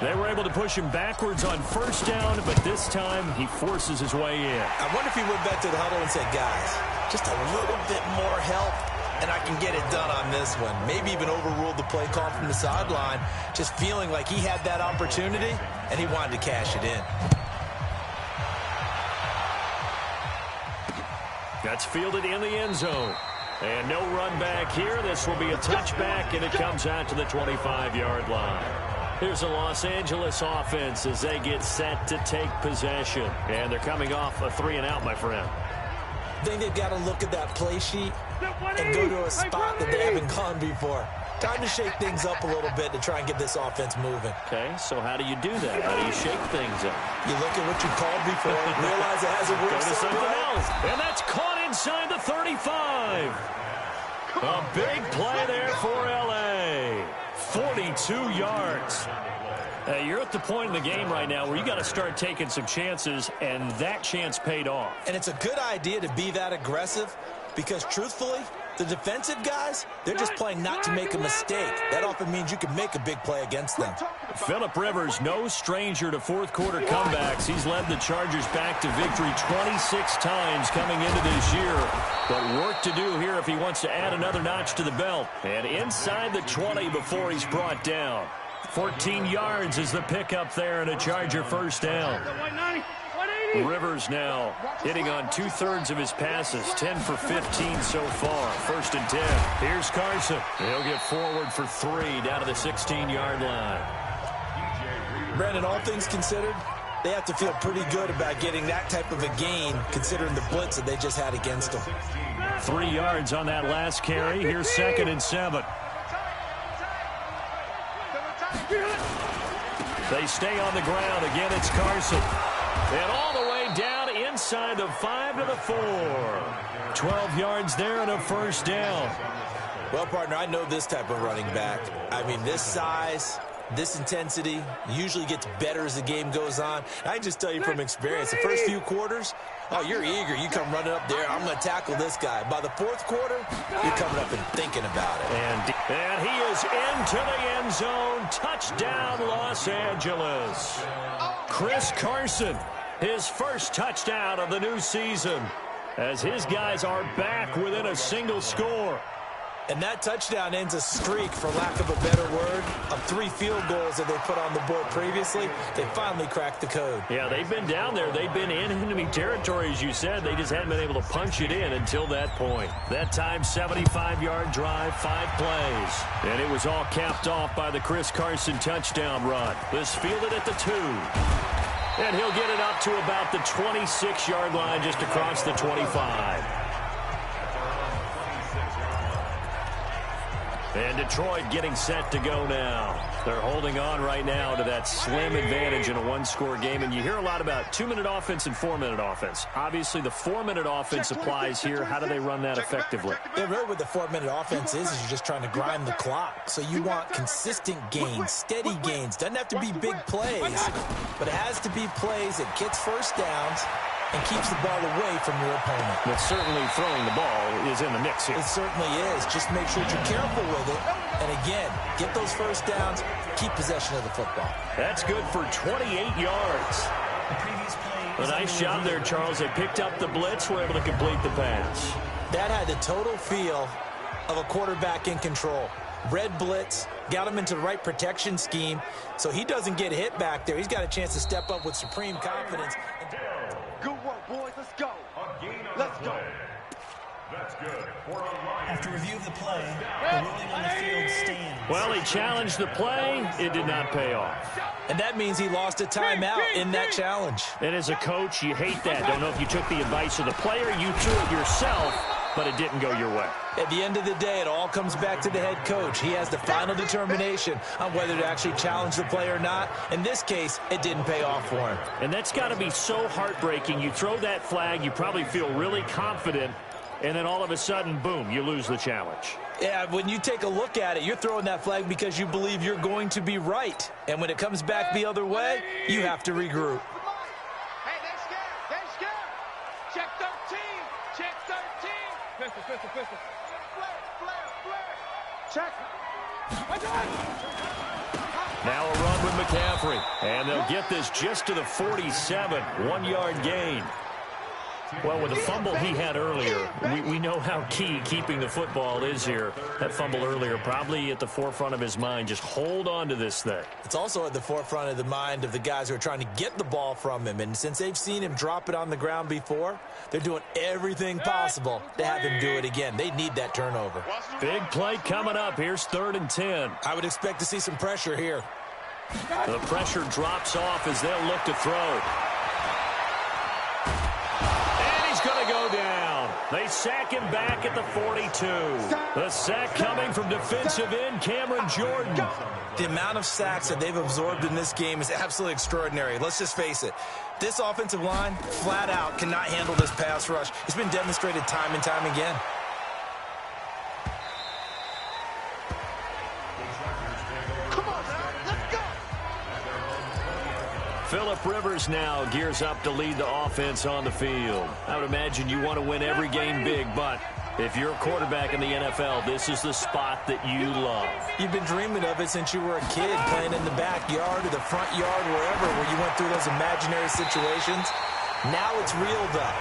They were able to push him backwards on 1st down, but this time he forces his way in.
I wonder if he went back to the huddle and said, guys, just a little bit more help, and I can get it done on this one. Maybe even overruled the play call from the sideline, just feeling like he had that opportunity, and he wanted to cash it in.
That's fielded in the end zone. And no run back here. This will be a touchback, and it comes out to the 25-yard line. Here's the Los Angeles offense as they get set to take possession. And they're coming off a 3-and-out, my friend.
I think they've got to look at that play sheet and go to a spot that they haven't gone before. Time to shake things up a little bit to try and get this offense moving.
Okay, so how do you do that? How do you shake things up?
You look at what you called before, realize it hasn't worked.
Go to something else. And that's caught inside the 35. A big play there for L.A. 42 yards. You're at the point in the game right now where you got to start taking some chances, and that chance paid off.
And it's a good idea to be that aggressive because, truthfully, the defensive guys, they're just playing not to make a mistake. That often means you can make a big play against them.
Phillip Rivers, no stranger to fourth-quarter comebacks. He's led the Chargers back to victory 26 times coming into this year. But work to do here if he wants to add another notch to the belt. And inside the 20 before he's brought down. 14 yards is the pickup there and a Charger 1st down. Rivers now hitting on 2/3 of his passes, 10 for 15 so far. 1st and 10. Here's Carson. He'll get forward for 3 down to the 16-yard line.
Brandon, all things considered, they have to feel pretty good about getting that type of a gain considering the blitz that they just had against them.
3 yards on that last carry. Here's 2nd and 7. They stay on the ground. Again, it's Carson. And all the way down inside the 5 to the 4. 12 yards there and a first down.
Well, partner, I know this type of running back. I mean, this size, this intensity usually gets better as the game goes on. I can just tell you from experience, the first few quarters, oh, you're eager. You come running up there, I'm going to tackle this guy. By the fourth quarter, you're coming up and thinking about it.
And he is into the end zone. Touchdown, Los Angeles. Chris Carson, his first touchdown of the new season, as his guys are back within a single score.
And that touchdown ends a streak, for lack of a better word, of 3 field goals that they put on the board previously. They finally cracked the code.
Yeah, they've been down there. They've been in enemy territory, as you said. They just hadn't been able to punch it in until that point. That time, 75-yard drive, 5 plays. And it was all capped off by the Chris Carson touchdown run. This fielded at the 2. And he'll get it up to about the 26-yard line, just across the 25. And Detroit getting set to go now. They're holding on right now to that slim advantage in a one-score game. And you hear a lot about 2-minute offense and 4-minute offense. Obviously, the 4-minute offense applies here. How do they run that effectively?
Yeah, really what the 4-minute offense is you're just trying to grind the clock. So you want consistent gains, steady gains. Doesn't have to be big plays, but it has to be plays that gets first downs and keeps the ball away from your opponent.
But certainly throwing the ball is in the mix here.
It certainly is. Just make sure you're careful with it. And again, get those first downs, keep possession of the football.
That's good for 28 yards. A nice job there, Charles. They picked up the blitz, were able to complete the pass.
That had the total feel of a quarterback in control. Red blitz, got him into the right protection scheme, so he doesn't get hit back there. He's got a chance to step up with supreme confidence.
Good work, boys. Let's go. Let's go.
That's good. After review of the play, the ruling on the field stands.
Well, he challenged the play. It did not pay off.
And that means he lost a timeout in that challenge.
And as a coach, you hate that. Don't know if you took the advice of the player. You threw it yourself, but it didn't go your way.
At the end of the day, it all comes back to the head coach. He has the final determination on whether to actually challenge the play or not. In this case, it didn't pay off for him.
And that's got to be so heartbreaking. You throw that flag, you probably feel really confident, and then all of a sudden, boom, you lose the challenge.
Yeah, when you take a look at it, you're throwing that flag because you believe you're going to be right. And when it comes back the other way, you have to regroup.
Hey, they're scared. They're scared. Check 13. Check 13. Pistol. Flare. Check.
Now a run with McCaffrey. And they'll get this just to the 47. 1-yard gain. Well, with the fumble he had earlier, we know how key keeping the football is here. That fumble earlier probably at the forefront of his mind. Just hold on to this thing.
It's also at the forefront of the mind of the guys who are trying to get the ball from him. And since they've seen him drop it on the ground before, they're doing everything possible to have him do it again. They need that turnover.
Big play coming up. Here's 3rd and 10.
I would expect to see some pressure here.
The pressure drops off as they'll look to throw. Going to go down. They sack him back at the 42. The sack coming from defensive end Cameron Jordan.
The amount of sacks that they've absorbed in this game is absolutely extraordinary. Let's just face it. This offensive line, flat out, cannot handle this pass rush. It's been demonstrated time and time again.
Phillip Rivers now gears up to lead the offense on the field. I would imagine you want to win every game big, but if you're a quarterback in the NFL, this is the spot that you love.
You've been dreaming of it since you were a kid, playing in the backyard or the front yard, wherever, where you went through those imaginary situations. Now it's real, though.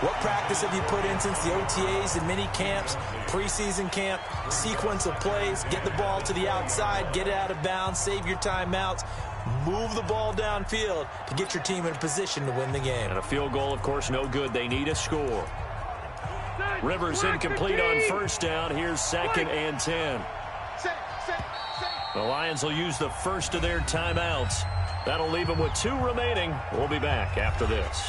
What practice have you put in since the OTAs and mini camps, preseason camp, sequence of plays, get the ball to the outside, get it out of bounds, save your timeouts, move the ball downfield to get your team in a position to win the game.
And a field goal, of course, no good. They need a score. Rivers incomplete on first down. Here's 2nd and 10. The Lions will use the first of their timeouts. That'll leave them with 2 remaining. We'll be back after this.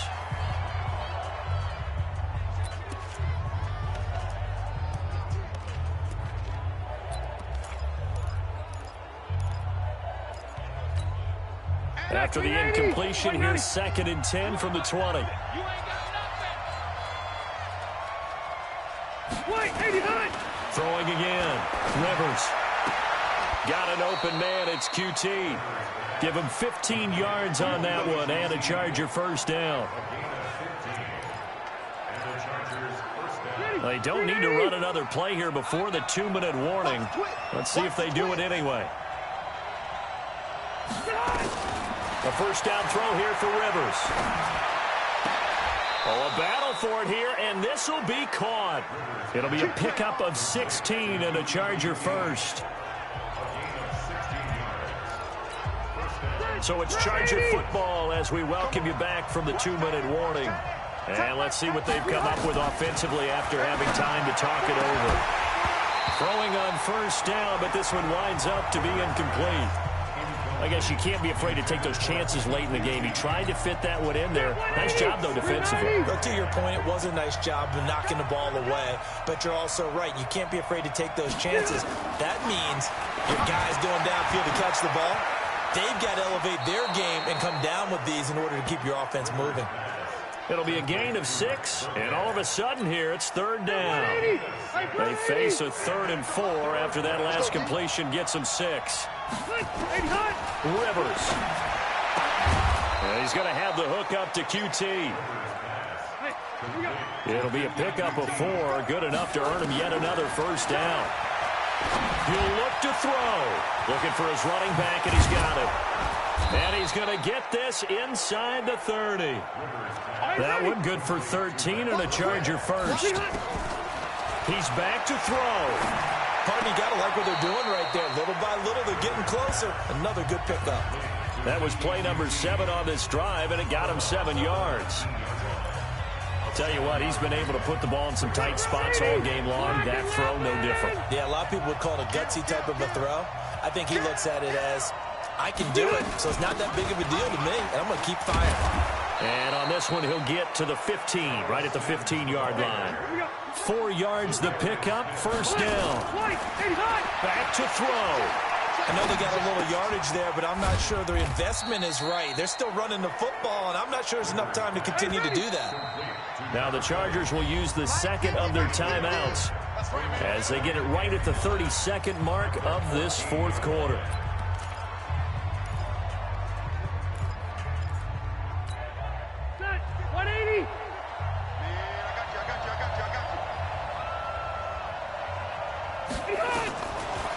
After the incompletion, here's 2nd and 10 from the 20. Throwing again. Rivers. Got an open man. It's QT. Give him 15 yards on that one and a Charger first down. They don't need to run another play here before the 2-minute warning. Let's see if they do it anyway. A first down throw here for Rivers. Oh, a battle for it here, and this will be caught. It'll be a pickup of 16 and a Charger first. So it's Charger football as we welcome you back from the 2-minute warning. And let's see what they've come up with offensively after having time to talk it over. Throwing on first down, but this one winds up to be incomplete. I guess you can't be afraid to take those chances late in the game. He tried to fit that one in there. Nice job, though, defensively.
But to your point, it was a nice job of knocking the ball away. But you're also right. You can't be afraid to take those chances. That means your guys going downfield to catch the ball, they've got to elevate their game and come down with these in order to keep your offense moving.
It'll be a gain of 6, and all of a sudden here, it's third down. They face a 3rd and 4 after that last completion gets them 6. Rivers. And he's going to have the hook up to QT. It'll be a pickup of 4, good enough to earn him yet another first down. He'll look to throw. Looking for his running back, and he's got it. And he's going to get this inside the 30. That one good for 13 and a Charger first. He's back to throw.
Pardon, you got to like what they're doing right there. Little by little, they're getting closer. Another good pickup.
That was play number 7 on this drive, and it got him 7 yards. I'll tell you what, he's been able to put the ball in some tight spots all game long. That throw, no different.
Yeah, a lot of people would call it a gutsy type of a throw. I think he looks at it as, I can do it, so it's not that big of a deal to me, and I'm going to keep firing.
And on this one, he'll get to the 15, right at the 15-yard line. 4 yards the pickup, first down. Back to throw.
I know they got a little yardage there, but I'm not sure their investment is right. They're still running the football, and I'm not sure there's enough time to continue to do that.
Now the Chargers will use the second of their timeouts as they get it right at the 32nd mark of this 4th quarter.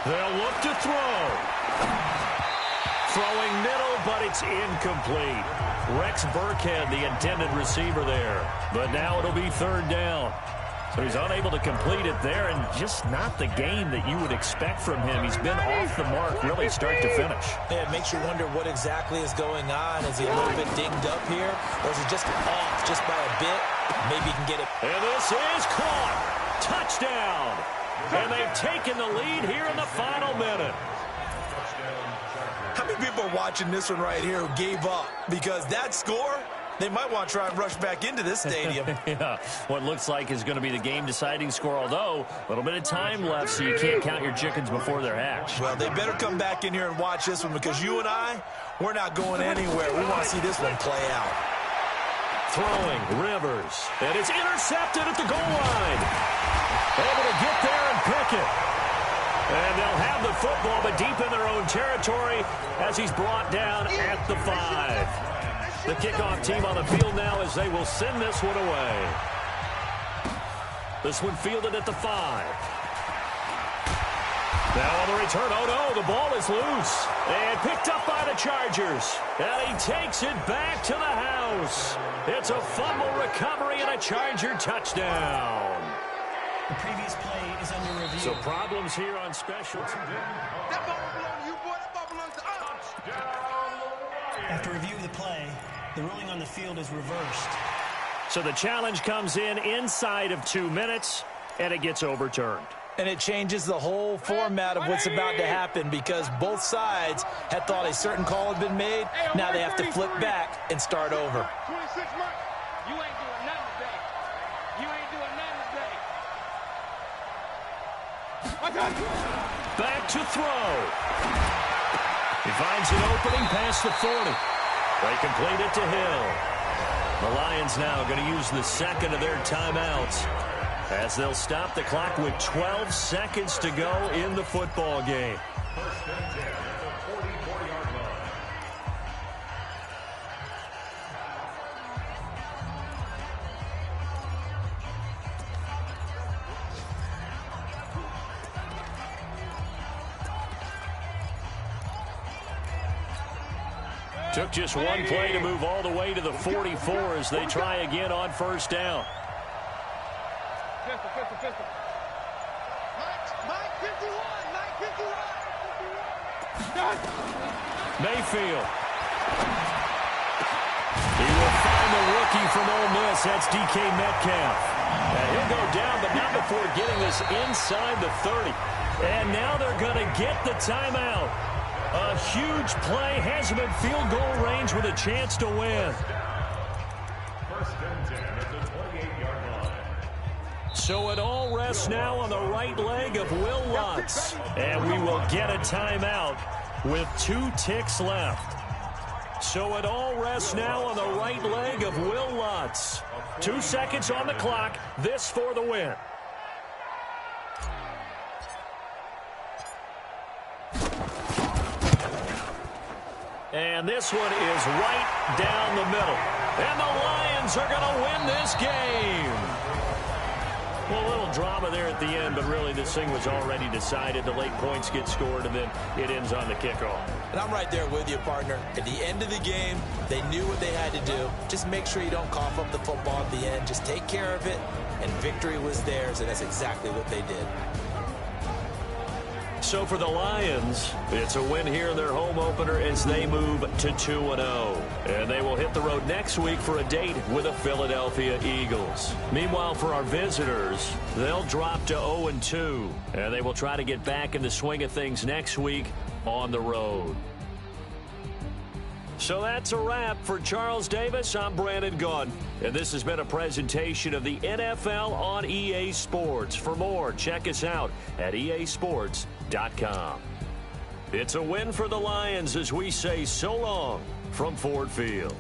They'll look to throw. Throwing middle, but it's incomplete. Rex Burkhead, the intended receiver there. But now it'll be 3rd down. So he's unable to complete it there, and just not the game that you would expect from him. He's been off the mark really start to finish.
Yeah, it makes you wonder what exactly is going on. Is he a little bit dinged up here, or is he just off just by a bit? Maybe he can get it.
And this is caught. Touchdown. And they've taken the lead here in the final minute.
How many people are watching this one right here who gave up? Because that score, they might want to try and rush back into this stadium.
Yeah, what looks like is going to be the game-deciding score, although a little bit of time left, so you can't count your chickens before they're hatched.
Well, they better come back in here and watch this one, because you and I, we're not going anywhere. We want to see this one play out.
Throwing, Rivers, and it's intercepted at the goal line. Able to get there and pick it. And they'll have the football, but deep in their own territory as he's brought down at the 5. The kickoff team on the field now as they will send this one away. This one fielded at the 5. Now on the return, oh no, the ball is loose. And picked up by the Chargers. And he takes it back to the house. It's a fumble recovery and a Charger touchdown.
The previous play is under review.
So problems here on special teams.
That ball belongs to you, boy. That ball belongs to us.
After review of the play, the ruling on the field is reversed.
So the challenge comes in inside of 2 minutes, and it gets overturned.
And it changes the whole format of what's about to happen, because both sides had thought a certain call had been made. Now they have to flip back and start over.
26 months. You ain't doing nothing today. You ain't doing nothing today.
Back to throw. He finds an opening past the 40. They complete it to Hill. The Lions now going to use the second of their timeouts as they'll stop the clock with 12 seconds to go in the football game.
First and 10 at the 44-yard line.
Took just one play to move all the way to the 44 as they try again on first down.
Pistol. Mike 51.
Mayfield. He will find the rookie from Ole Miss. That's DK Metcalf. He'll go down, but not before getting this inside the 30. And now they're going to get the timeout. A huge play has him in field goal range with a chance to win.
First and 10 at the 28-yard line.
So it all rests now on the right leg of Will Lutz. And we will get a timeout with 2 ticks left. So it all rests now on the right leg of Will Lutz. 2 seconds on the clock. This for the win. And this one is right down the middle. And the Lions are going to win this game. Well, a little drama there at the end, but really this thing was already decided. The late points get scored, and then it ends on the kickoff.
And I'm right there with you, partner. At the end of the game, they knew what they had to do. Just make sure you don't cough up the football at the end. Just take care of it, and victory was theirs, and that's exactly what they did.
So for the Lions, it's a win here in their home opener as they move to 2-0. And they will hit the road next week for a date with the Philadelphia Eagles. Meanwhile, for our visitors, they'll drop to 0-2. And they will try to get back in the swing of things next week on the road. So that's a wrap. For Charles Davis, I'm Brandon Gunn. And this has been a presentation of the NFL on EA Sports. For more, check us out at easports.com. It's a win for the Lions as we say so long from Ford Field.